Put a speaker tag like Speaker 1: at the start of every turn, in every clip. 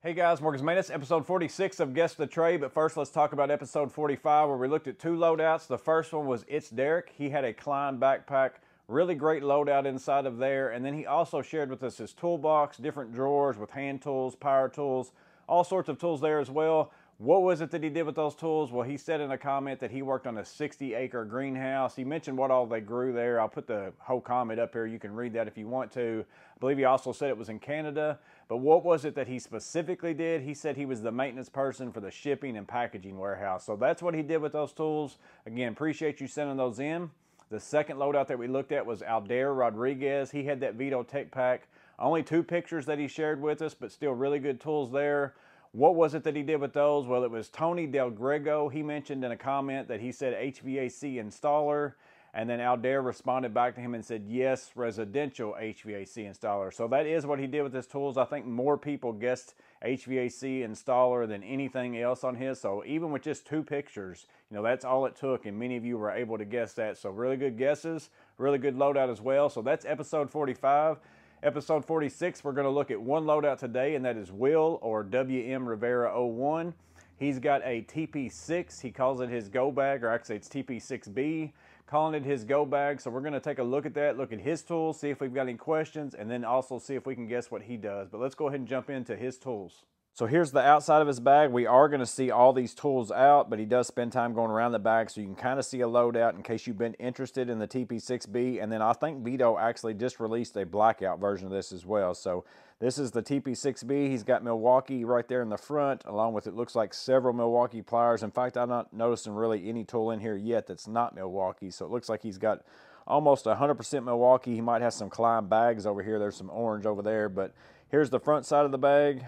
Speaker 1: Hey guys, Morgan's Maintenance, episode 46 of Guess the Trade, but first let's talk about episode 45 where we looked at two loadouts. The first one was It's Derek. He had a Klein backpack, really great loadout inside of there, and then he also shared with us his toolbox, different drawers with hand tools, power tools, all sorts of tools there as well. What was it that he did with those tools? Well, he said in a comment that he worked on a 60-acre greenhouse. He mentioned what all they grew there. I'll put the whole comment up here. You can read that if you want to. I believe he also said it was in Canada. But what was it that he specifically did? He said he was the maintenance person for the shipping and packaging warehouse. So that's what he did with those tools. Again, appreciate you sending those in. The second loadout that we looked at was Aldair Rodriguez. He had that Vito Tech Pack. Only two pictures that he shared with us, but still really good tools there. What was it that he did with those? Well, it was Tony Del Grego. He mentioned in a comment that he said HVAC installer, and then Aldair responded back to him and said, yes, residential HVAC installer. So that is what he did with his tools. I think more people guessed HVAC installer than anything else on his. So even with just two pictures, that's all it took, and many of you were able to guess that. So really good guesses, really good loadout as well. So that's episode 45. Episode 46, we're going to look at one loadout today, and that is Will, or WM Rivera 01. He's got a TP6. He calls it his go bag, or actually it's TP6B, calling it his go bag. So we're going to take a look at that, look at his tools, see if we've got any questions, and then also see if we can guess what he does. But let's go ahead and jump into his tools. So here's the outside of his bag. We are going to see all these tools out, but he does spend time going around the bag, so you can kind of see a loadout in case you've been interested in the TP6B. And then I think Vito actually just released a blackout version of this as well. So this is the TP6B. He's got Milwaukee right there in the front, along with, it looks like, several Milwaukee pliers. In fact, I'm not noticing really any tool in here yet that's not Milwaukee. So it looks like he's got almost 100% Milwaukee. He might have some Klein bags over here. There's some orange over there, but here's the front side of the bag.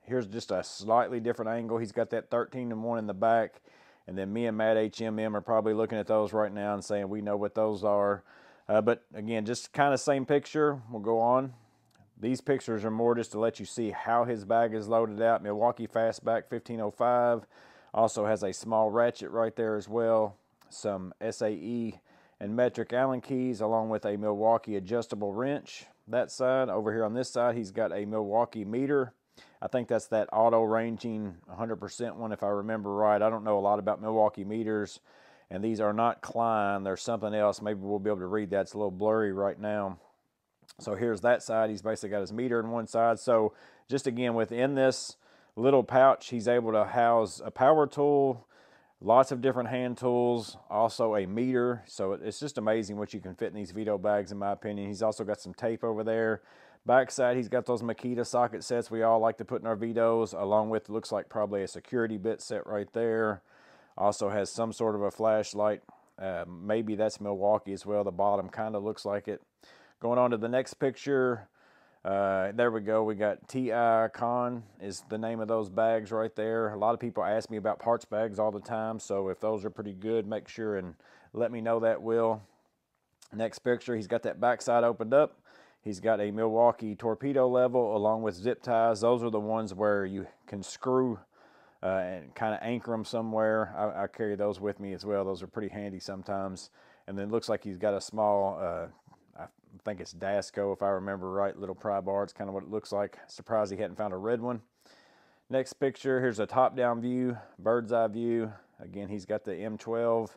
Speaker 1: Here's just a slightly different angle. He's got that 13-1 in the back. And then me and Matt HMM are probably looking at those right now and saying we know what those are. But again, just kind of same picture. We'll go on. These pictures are more just to let you see how his bag is loaded out. Milwaukee Fastback 1505. Also has a small ratchet right there as well. Some SAE and metric Allen keys, along with a Milwaukee adjustable wrench. That side. Over here on this side, he's got a Milwaukee meter. I think that's that auto ranging 100% one, if I remember right. I don't know a lot about Milwaukee meters, and these are not Klein. There's something else. Maybe we'll be able to read that. It's a little blurry right now. So here's that side. He's basically got his meter on one side. So just again, within this little pouch, he's able to house a power tool, lots of different hand tools, also a meter. So it's just amazing what you can fit in these Vito bags, in my opinion. He's also got some tape over there. Backside, he's got those Makita socket sets we all like to put in our Vitos, along with, looks like probably a security bit set right there. Also has some sort of a flashlight. Maybe that's Milwaukee as well. The bottom kind of looks like it. Going on to the next picture. There we go. We got TI Con is the name of those bags right there. A lot of people ask me about parts bags all the time, so if those are pretty good, make sure and let me know that, Will. Next picture, he's got that backside opened up. He's got a Milwaukee torpedo level along with zip ties. Those are the ones where you can screw and kind of anchor them somewhere. I carry those with me as well. Those are pretty handy sometimes. And then it looks like he's got a small, I think it's Dasco if I remember right, little pry bar. It's kind of what it looks like. Surprised he hadn't found a red one. Next picture, here's a top-down view, bird's eye view. Again, he's got the M12.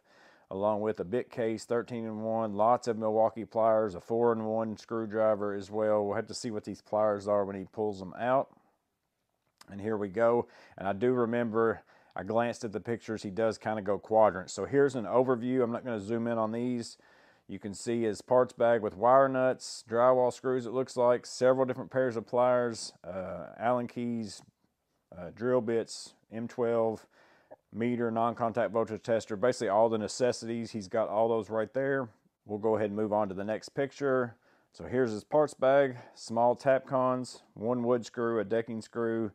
Speaker 1: Along with a bit case, 13-1, lots of Milwaukee pliers, a 4-in-1 screwdriver as well. We'll have to see what these pliers are when he pulls them out. And here we go. And I do remember, I glanced at the pictures, he does kind of go quadrant. So here's an overview. I'm not going to zoom in on these. You can see his parts bag with wire nuts, drywall screws, it looks like, several different pairs of pliers, Allen keys, drill bits, M12, meter, non-contact voltage tester, basically all the necessities. He's got all those right there. We'll go ahead and move on to the next picture. So here's his parts bag, small Tapcons, one wood screw, a decking screw,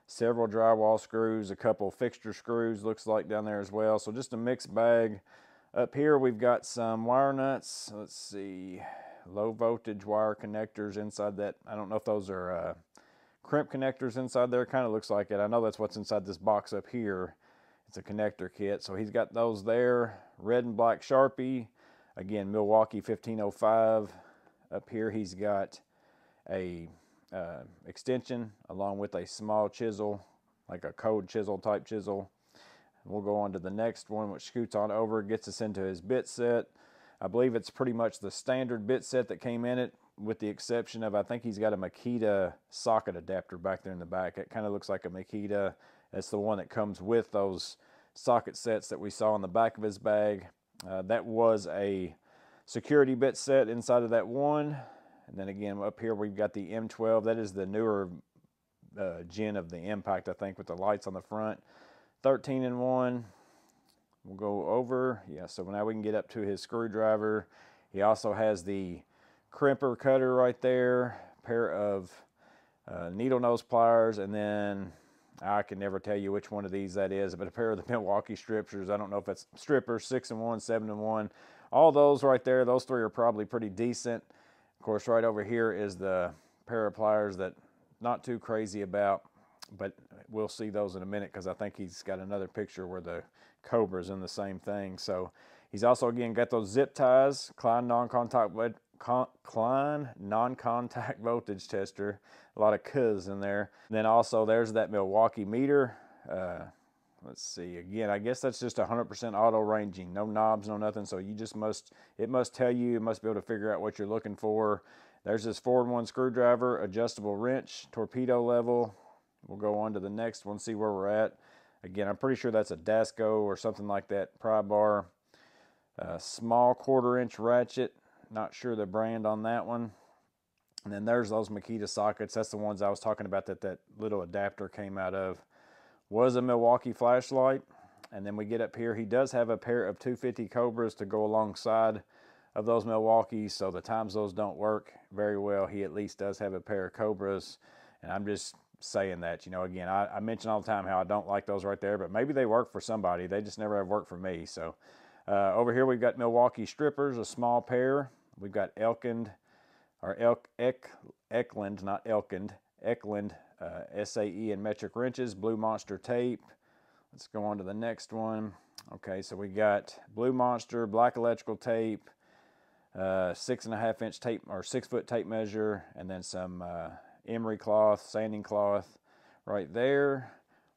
Speaker 1: several drywall screws, a couple fixture screws, looks like down there as well. So just a mixed bag. Up here we've got some wire nuts. Let's see, low voltage wire connectors inside that. I don't know if those are crimp connectors inside there. Kind of looks like it. I know that's what's inside this box up here. It's a connector kit. So he's got those there. Red and black Sharpie. Again, Milwaukee 1505. Up here he's got a extension along with a small chisel, like a code chisel type chisel. We'll go on to the next one, which scoots on over, gets us into his bit set. I believe it's pretty much the standard bit set that came in it, with the exception of, I think he's got a Makita socket adapter back there in the back. It kind of looks like a Makita. It's the one that comes with those socket sets that we saw on the back of his bag. That was a security bit set inside of that one. And then again, up here we've got the M12. That is the newer gen of the Impact, I think, with the lights on the front. 13 in 1. We'll go over. Yeah, so now we can get up to his screwdriver. He also has the crimper cutter right there, a pair of needle nose pliers, and then I can never tell you which one of these that is, but a pair of the Milwaukee strippers. I don't know if it's strippers, 6 in 1, 7 in 1. All those right there, those three are probably pretty decent. Of course, right over here is the pair of pliers that not too crazy about, but we'll see those in a minute because I think he's got another picture where the Cobra's in the same thing. So he's also, again, got those zip ties, Klein non-contact voltage tester, a lot of K's in there. And then also there's that Milwaukee meter. Let's see, again, I guess that's just 100% auto ranging, no knobs, no nothing. So you just it must tell you, you must be able to figure out what you're looking for. There's this 4-in-1 screwdriver, adjustable wrench, torpedo level. We'll go on to the next one, see where we're at. Again, I'm pretty sure that's a Dasco or something like that, pry bar. Small 1/4-inch ratchet, not sure the brand on that one. And then there's those Makita sockets. That's the ones I was talking about that little adapter came out of. Was a Milwaukee flashlight. And then we get up here. He does have a pair of 250 Cobras to go alongside of those Milwaukees. So the times those don't work very well, he at least does have a pair of Cobras. And I'm just saying that, you know, again, I mention all the time how I don't like those right there, but maybe they work for somebody. They just never have worked for me. So over here we've got Milwaukee strippers, a small pair. We've got Eklund, not Elkind, Eklund SAE and metric wrenches, Blue Monster tape. Let's go on to the next one. Okay, so we got Blue Monster, black electrical tape, 6.5-inch tape or 6-foot tape measure, and then some emery cloth, sanding cloth right there.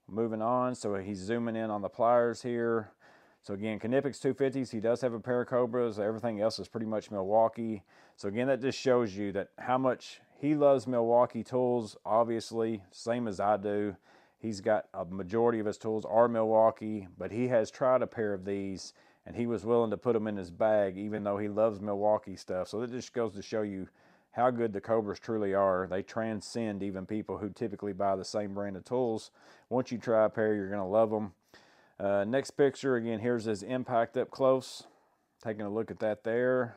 Speaker 1: Moving on, so he's zooming in on the pliers here. So again, Knipex 250s, he does have a pair of Cobras. Everything else is pretty much Milwaukee. So again, that just shows you that how much he loves Milwaukee tools, obviously, same as I do. He's got a majority of his tools are Milwaukee, but he has tried a pair of these, and he was willing to put them in his bag, even though he loves Milwaukee stuff. So that just goes to show you how good the Cobras truly are. They transcend even people who typically buy the same brand of tools. Once you try a pair, you're going to love them. Next picture, again, here's his Impact up close. Taking a look at that there.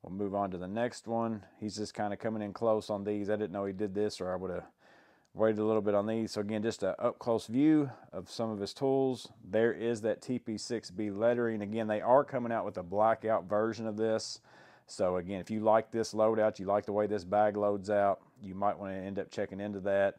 Speaker 1: We'll move on to the next one. He's just kind of coming in close on these. I didn't know he did this, or I would have waited a little bit on these. So again, just an up-close view of some of his tools. There is that TP6B lettering. Again, they are coming out with a blackout version of this. So again, if you like this loadout, you like the way this bag loads out, you might want to end up checking into that.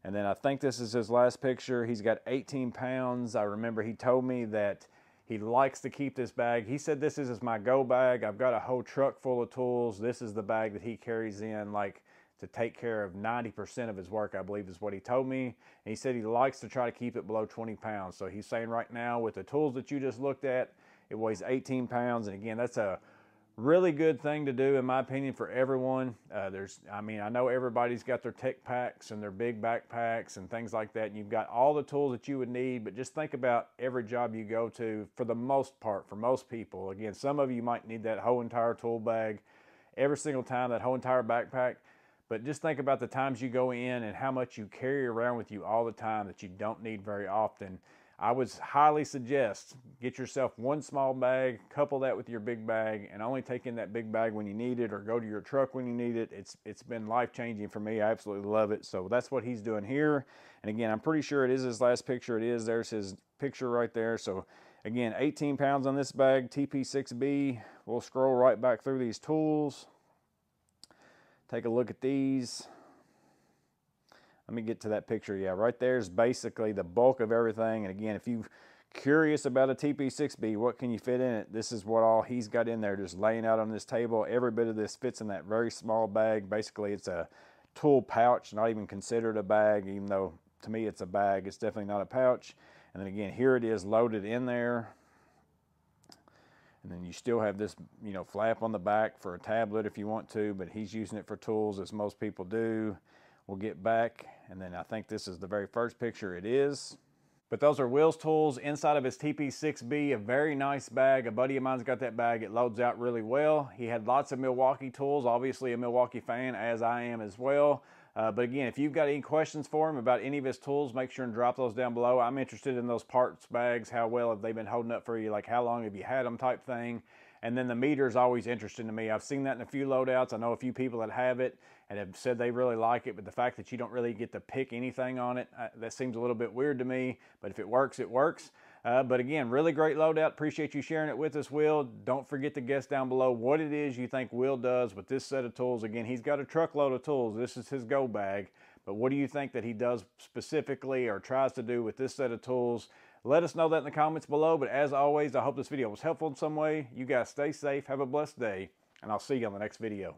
Speaker 1: And then I think this is his last picture. He's got 18 pounds. I remember he told me that he likes to keep this bag. He said, this is my go bag. I've got a whole truck full of tools. This is the bag that he carries in, like, to take care of 90% of his work, I believe is what he told me. And he said he likes to try to keep it below 20 pounds. So he's saying right now with the tools that you just looked at, it weighs 18 pounds. And again, that's a really good thing to do, in my opinion, for everyone. I know everybody's got their tech packs and their big backpacks and things like that, and you've got all the tools that you would need, but just think about every job you go to, for the most part, for most people. Again, some of you might need that whole entire tool bag every single time, that whole entire backpack, but just think about the times you go in and how much you carry around with you all the time that you don't need very often. I would highly suggest get yourself one small bag, couple that with your big bag, and only take in that big bag when you need it, or go to your truck when you need it. It's been life-changing for me. I absolutely love it. So that's what he's doing here. And again, I'm pretty sure it is his last picture. It is. There's his picture right there. So again, 18 pounds on this bag, TP6B. We'll scroll right back through these tools. Take a look at these. Let me get to that picture. Yeah, right there's basically the bulk of everything. And again, if you're curious about a TP6B, what can you fit in it? This is what all he's got in there, just laying out on this table. Every bit of this fits in that very small bag. Basically, it's a tool pouch, not even considered a bag, even though to me it's a bag. It's definitely not a pouch. And then again, here it is loaded in there. And then you still have this, you know, flap on the back for a tablet if you want to, but he's using it for tools as most people do. We'll get back, and then I think this is the very first picture. It is. But those are Will's tools inside of his TP6B, a very nice bag. A buddy of mine's got that bag. It loads out really well. He had lots of Milwaukee tools, obviously a Milwaukee fan, as I am as well. But again, if you've got any questions for him about any of his tools, make sure and drop those down below. I'm interested in those parts bags. How well have they been holding up for you? Like, how long have you had them type thing? And then the meter is always interesting to me. I've seen that in a few loadouts. I know a few people that have it and have said they really like it, but the fact that you don't really get to pick anything on it, that seems a little bit weird to me. But if it works, it works. But again, really great loadout. Appreciate you sharing it with us, Will. Don't forget to guess down below what it is you think Will does with this set of tools. Again, he's got a truckload of tools. This is his go bag. But what do you think that he does specifically or tries to do with this set of tools? Let us know that in the comments below. But as always, I hope this video was helpful in some way. You guys stay safe, have a blessed day, and I'll see you on the next video.